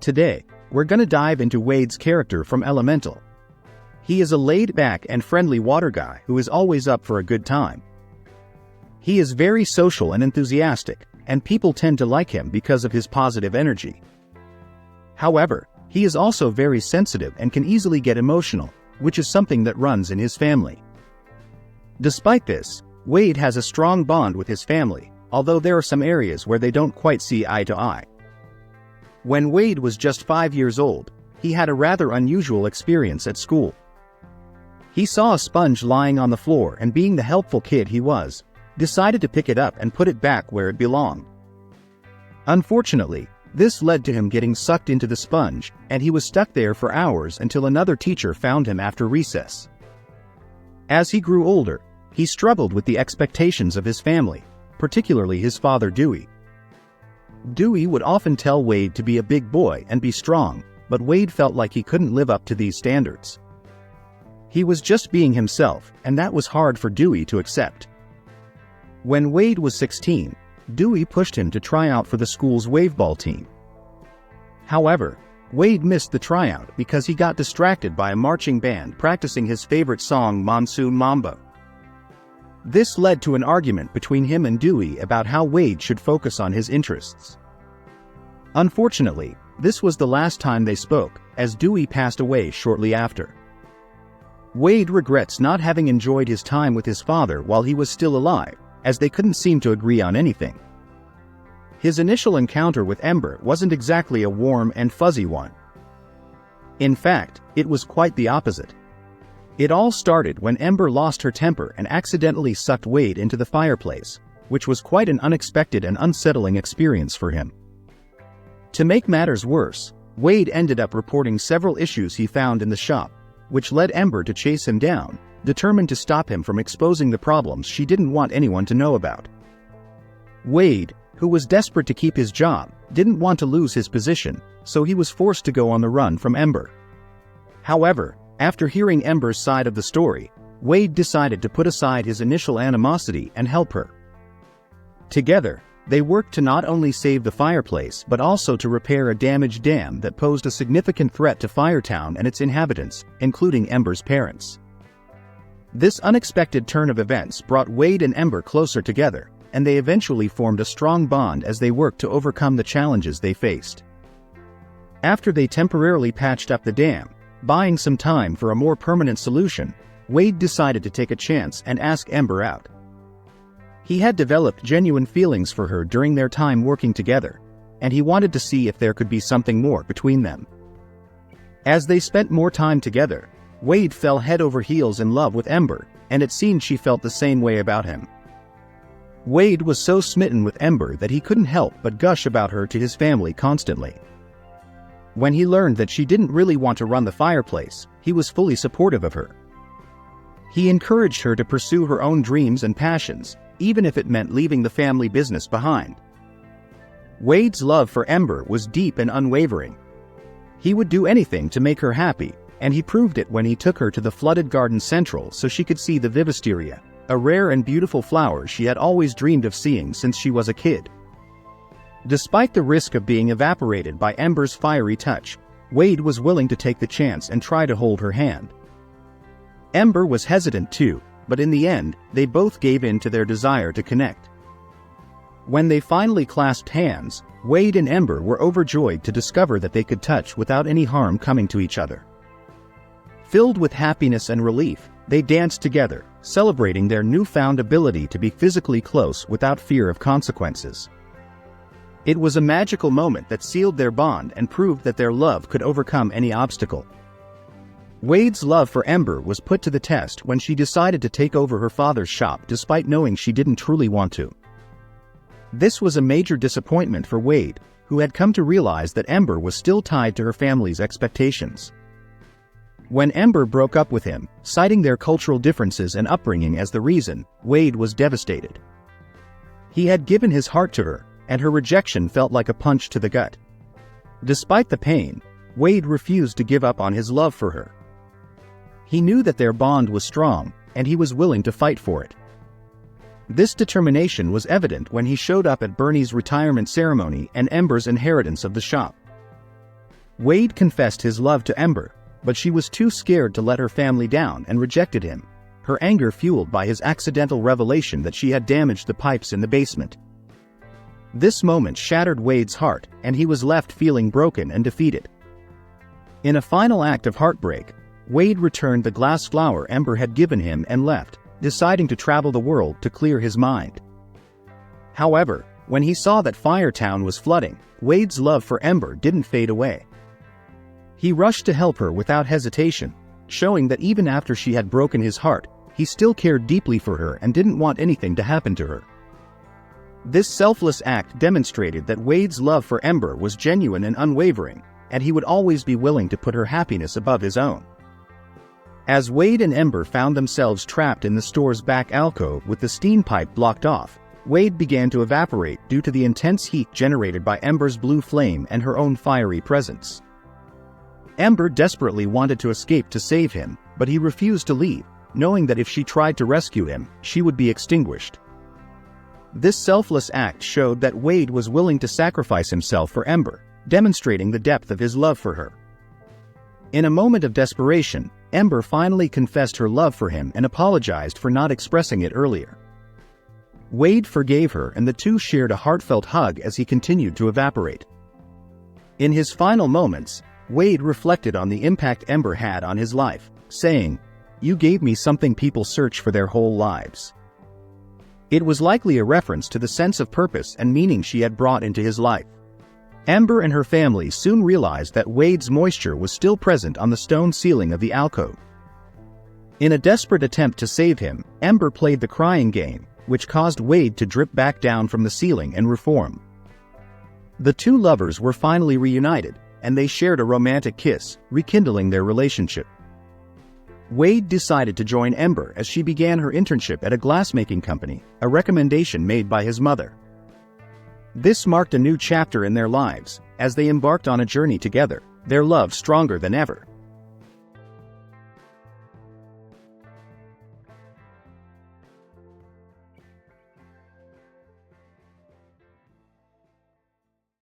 Today, we're gonna dive into Wade's character from Elemental. He is a laid-back and friendly water guy who is always up for a good time. He is very social and enthusiastic, and people tend to like him because of his positive energy. However, he is also very sensitive and can easily get emotional, which is something that runs in his family. Despite this, Wade has a strong bond with his family, although there are some areas where they don't quite see eye to eye. When Wade was just 5 years old, he had a rather unusual experience at school. He saw a sponge lying on the floor and, being the helpful kid he was, decided to pick it up and put it back where it belonged. Unfortunately, this led to him getting sucked into the sponge, and he was stuck there for hours until another teacher found him after recess. As he grew older, he struggled with the expectations of his family, particularly his father Dewey. Dewey would often tell Wade to be a big boy and be strong, but Wade felt like he couldn't live up to these standards. He was just being himself, and that was hard for Dewey to accept. When Wade was 16, Dewey pushed him to try out for the school's waveball team. However, Wade missed the tryout because he got distracted by a marching band practicing his favorite song Monsoon Mambo. This led to an argument between him and Dewey about how Wade should focus on his interests. Unfortunately, this was the last time they spoke, as Dewey passed away shortly after. Wade regrets not having enjoyed his time with his father while he was still alive, as they couldn't seem to agree on anything. His initial encounter with Ember wasn't exactly a warm and fuzzy one. In fact, it was quite the opposite. It all started when Ember lost her temper and accidentally sucked Wade into the fireplace, which was quite an unexpected and unsettling experience for him. To make matters worse, Wade ended up reporting several issues he found in the shop, which led Ember to chase him down, determined to stop him from exposing the problems she didn't want anyone to know about. Wade, who was desperate to keep his job, didn't want to lose his position, so he was forced to go on the run from Ember. However, after hearing Ember's side of the story, Wade decided to put aside his initial animosity and help her. Together, they worked to not only save the fireplace but also to repair a damaged dam that posed a significant threat to Firetown and its inhabitants, including Ember's parents. This unexpected turn of events brought Wade and Ember closer together, and they eventually formed a strong bond as they worked to overcome the challenges they faced. After they temporarily patched up the dam, buying some time for a more permanent solution, Wade decided to take a chance and ask Ember out. He had developed genuine feelings for her during their time working together, and he wanted to see if there could be something more between them. As they spent more time together, Wade fell head over heels in love with Ember, and it seemed she felt the same way about him. Wade was so smitten with Ember that he couldn't help but gush about her to his family constantly. When he learned that she didn't really want to run the fireplace, he was fully supportive of her. He encouraged her to pursue her own dreams and passions, even if it meant leaving the family business behind. Wade's love for Ember was deep and unwavering. He would do anything to make her happy, and he proved it when he took her to the flooded garden central so she could see the Vivisteria, a rare and beautiful flower she had always dreamed of seeing since she was a kid. Despite the risk of being evaporated by Ember's fiery touch, Wade was willing to take the chance and try to hold her hand. Ember was hesitant too, but in the end, they both gave in to their desire to connect. When they finally clasped hands, Wade and Ember were overjoyed to discover that they could touch without any harm coming to each other. Filled with happiness and relief, they danced together, celebrating their newfound ability to be physically close without fear of consequences. It was a magical moment that sealed their bond and proved that their love could overcome any obstacle. Wade's love for Ember was put to the test when she decided to take over her father's shop despite knowing she didn't truly want to. This was a major disappointment for Wade, who had come to realize that Ember was still tied to her family's expectations. When Ember broke up with him, citing their cultural differences and upbringing as the reason, Wade was devastated. He had given his heart to her, and her rejection felt like a punch to the gut. Despite the pain, Wade refused to give up on his love for her. He knew that their bond was strong, and he was willing to fight for it. This determination was evident when he showed up at Bernie's retirement ceremony and Ember's inheritance of the shop. Wade confessed his love to Ember, but she was too scared to let her family down and rejected him, her anger fueled by his accidental revelation that she had damaged the pipes in the basement. This moment shattered Wade's heart, and he was left feeling broken and defeated. In a final act of heartbreak, Wade returned the glass flower Ember had given him and left, deciding to travel the world to clear his mind. However, when he saw that Firetown was flooding, Wade's love for Ember didn't fade away. He rushed to help her without hesitation, showing that even after she had broken his heart, he still cared deeply for her and didn't want anything to happen to her. This selfless act demonstrated that Wade's love for Ember was genuine and unwavering, and he would always be willing to put her happiness above his own. As Wade and Ember found themselves trapped in the store's back alcove with the steam pipe blocked off, Wade began to evaporate due to the intense heat generated by Ember's blue flame and her own fiery presence. Ember desperately wanted to escape to save him, but he refused to leave, knowing that if she tried to rescue him, she would be extinguished. This selfless act showed that Wade was willing to sacrifice himself for Ember, demonstrating the depth of his love for her. In a moment of desperation, Ember finally confessed her love for him and apologized for not expressing it earlier. Wade forgave her and the two shared a heartfelt hug as he continued to evaporate. In his final moments, Wade reflected on the impact Ember had on his life, saying, "You gave me something people search for their whole lives." It was likely a reference to the sense of purpose and meaning she had brought into his life. Ember and her family soon realized that Wade's moisture was still present on the stone ceiling of the alcove. In a desperate attempt to save him, Ember played the crying game, which caused Wade to drip back down from the ceiling and reform. The two lovers were finally reunited, and they shared a romantic kiss, rekindling their relationship. Wade decided to join Ember as she began her internship at a glassmaking company, a recommendation made by his mother. This marked a new chapter in their lives, as they embarked on a journey together, their love stronger than ever.